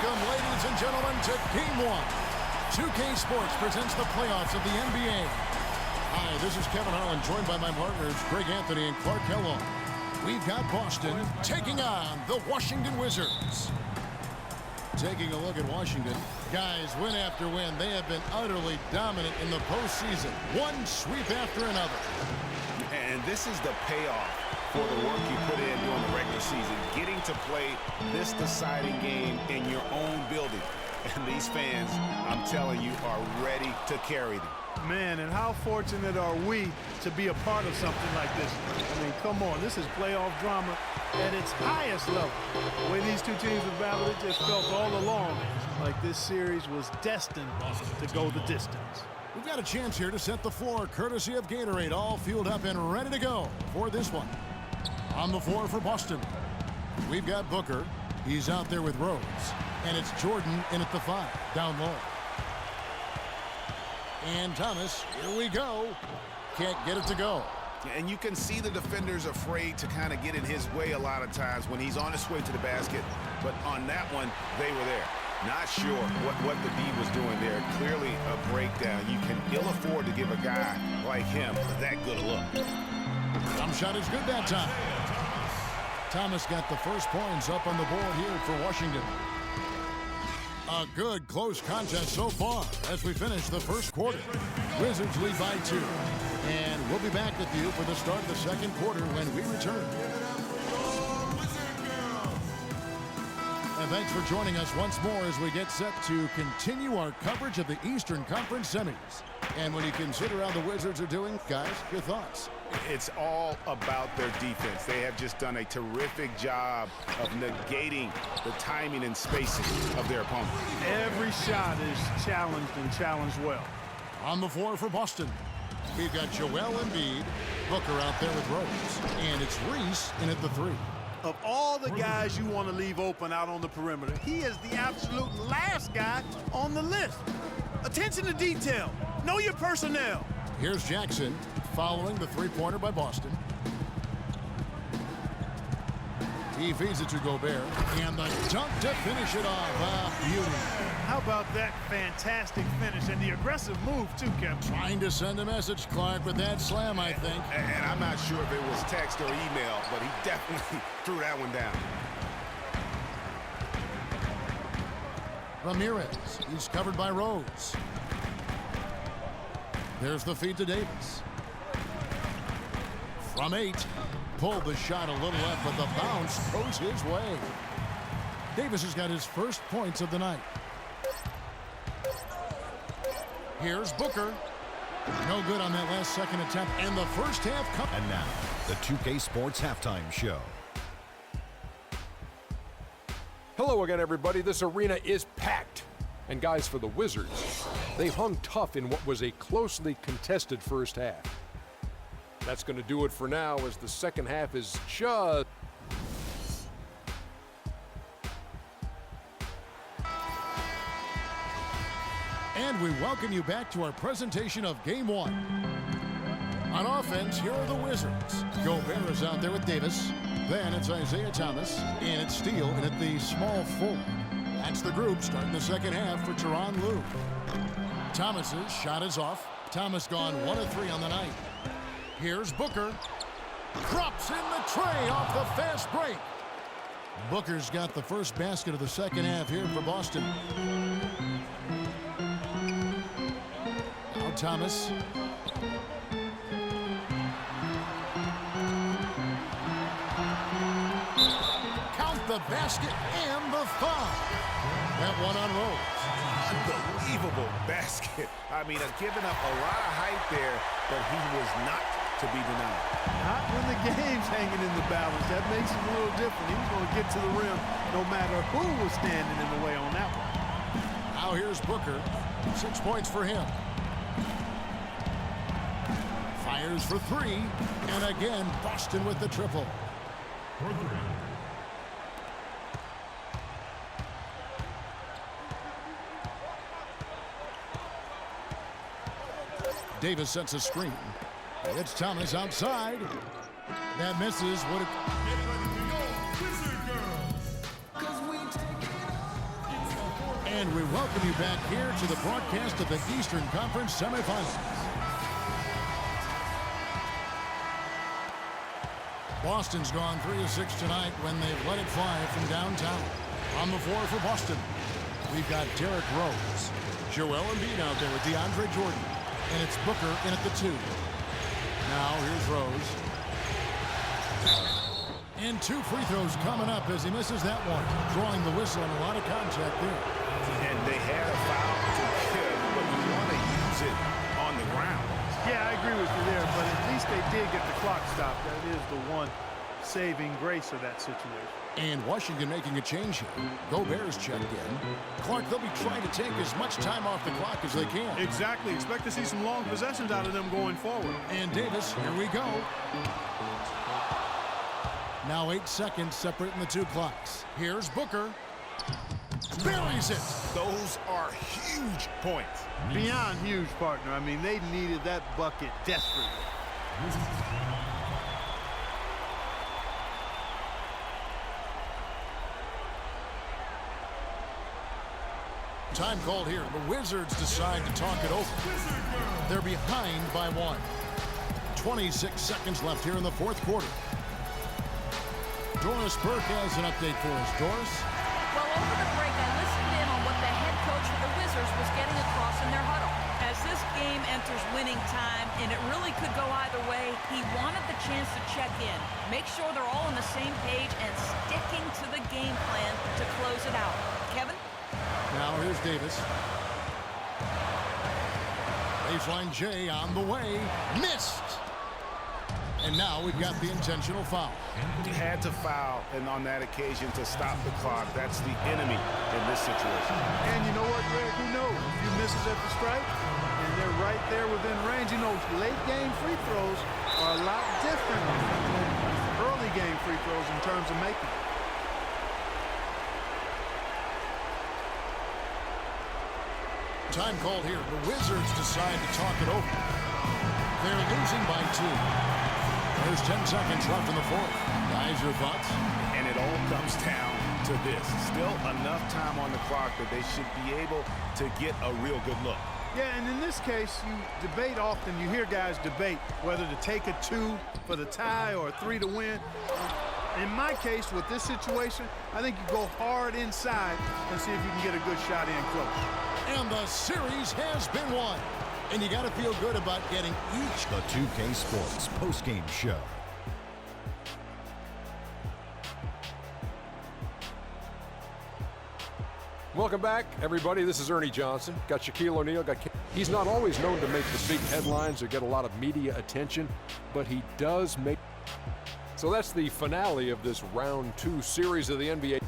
Welcome, ladies and gentlemen, to Game 1. 2K Sports presents the playoffs of the NBA. Hi, this is Kevin Harlan, joined by my partners, Greg Anthony and Clark Kellogg. We've got Boston taking on the Washington Wizards. Taking a look at Washington, guys, win after win, they have been utterly dominant in the postseason. One sweep after another. And this is the payoff for the work you put in during the regular season, getting to play this deciding game in your own building. And these fans, I'm telling you, are ready to carry them. Man, and how fortunate are we to be a part of something like this? I mean, come on, this is playoff drama at its highest level. The way these two teams have battled, it just felt all along like this series was destined to go the distance. We've got a chance here to set the floor, courtesy of Gatorade, all fueled up and ready to go for this one. On the floor for Boston, we've got Booker. He's out there with Rose. And it's Jordan in at the 5, down low. And Thomas, here we go. Can't get it to go. And you can see the defenders afraid to kind of get in his way a lot of times when he's on his way to the basket. But on that one, they were there. Not sure what the D was doing there. Clearly a breakdown. You can ill afford to give a guy like him that good a look. Jump shot is good that time. Thomas got the first points up on the board here for Washington. A good close contest so far as we finish the first quarter. Wizards lead by 2. And we'll be back with you for the start of the second quarter when we return. And thanks for joining us once more as we get set to continue our coverage of the Eastern Conference semis. And when you consider how the Wizards are doing, guys, your thoughts? It's all about their defense. They have just done a terrific job of negating the timing and spacing of their opponent. Every shot is challenged and challenged well. On the floor for Boston, we've got Joel Embiid, Booker out there with Rose, and it's Reese in at the 3. Of all the guys you want to leave open out on the perimeter, he is the absolute last guy on the list. Attention to detail. Know your personnel. Here's Jackson following the three-pointer by Boston. He feeds it to Gobert, and the dunk to finish it off. Beauty. How about that fantastic finish and the aggressive move, too, Kevin? Trying to send a message, Clark, with that slam, I think. And I'm not sure if it was text or email, but he definitely threw that one down. Ramirez, he's covered by Rose. There's the feed to Davis. From 8, pulled the shot a little left, but the bounce goes his way. Davis has got his first points of the night. Here's Booker. No good on that last second attempt, and the first half. And now, the 2K Sports Halftime Show. Hello again, everybody. This arena is packed. And guys, for the Wizards, they hung tough in what was a closely contested first half. That's going to do it for now as the second half is just... And we welcome you back to our presentation of Game 1. On offense, here are the Wizards. Gobert is out there with Davis. Then it's Isaiah Thomas, and it's Steele, and at the small forward. That's the group starting the second half for Tyronn Lue. Thomas's shot is off. Thomas gone 1 of 3 on the night. Here's Booker. Drops in the tray off the fast break. Booker's got the first basket of the second half here for Boston. Now Thomas. Count the basket and the foul. That one on Rose. Unbelievable basket. I mean, giving up a lot of height there, but he was not to be denied. Not when the game's hanging in the balance. That makes it a little different. He was going to get to the rim no matter who was standing in the way on that one. Now here's Booker. 6 points for him. Fires for 3. And again, Boston with the triple. Davis sets a screen. It's Thomas outside. That misses. And we welcome you back here to the broadcast of the Eastern Conference semifinals. Boston's gone 3 of 6 tonight when they've let it fly from downtown. On the floor for Boston, we've got Derrick Rose, Joel Embiid out there with DeAndre Jordan, and it's Booker in at the 2. Now here's Rose. And 2 free throws coming up as he misses that one, drawing the whistle and a lot of contact there. And they had a foul to give, but you want to use it on the ground. Yeah, I agree with you there, but at least they did get the clock stopped. That is the one saving grace of that situation. And Washington making a change here. Gobert's checked in. Clark, they'll be trying to take as much time off the clock as they can. Exactly. Expect to see some long possessions out of them going forward. And Davis, here we go. Now 8 seconds separating the 2 clocks. Here's Booker. Buries it. Those are huge points. Beyond huge, partner. I mean, they needed that bucket desperately. Time called here. The Wizards decide to talk it over. They're behind by 1. 26 seconds left here in the 4th quarter. Doris Burke has an update for us. Doris? Well, over the break, I listened in on what the head coach for the Wizards was getting across in their huddle. As this game enters winning time, and it really could go either way, he wanted the chance to check in, make sure they're all on the same page, and sticking to the game plan to close it out. Kevin? Now here's Davis. Baseline J on the way. Missed. And now we've got the intentional foul. He had to foul, and on that occasion to stop the clock. That's the enemy in this situation. And you know what, Greg? Who knows? A few misses at the stripe, and they're right there within range. You know, late game free throws are a lot different than early game free throws in terms of making. Time called here. The Wizards decide to talk it over. They're losing by 2. There's 10 seconds left in the 4th. Guys, your thoughts? And it all comes down to this. Still enough time on the clock that they should be able to get a real good look. Yeah, and in this case, you debate often. You hear guys debate whether to take a 2 for the tie or a 3 to win. In my case, with this situation, I think you go hard inside and see if you can get a good shot in close. And the series has been won. And you got to feel good about getting each. The 2K Sports postgame show. Welcome back, everybody. This is Ernie Johnson. Got Shaquille O'Neal. He's not always known to make the big headlines or get a lot of media attention, but he does make. So that's the finale of this round 2 series of the NBA.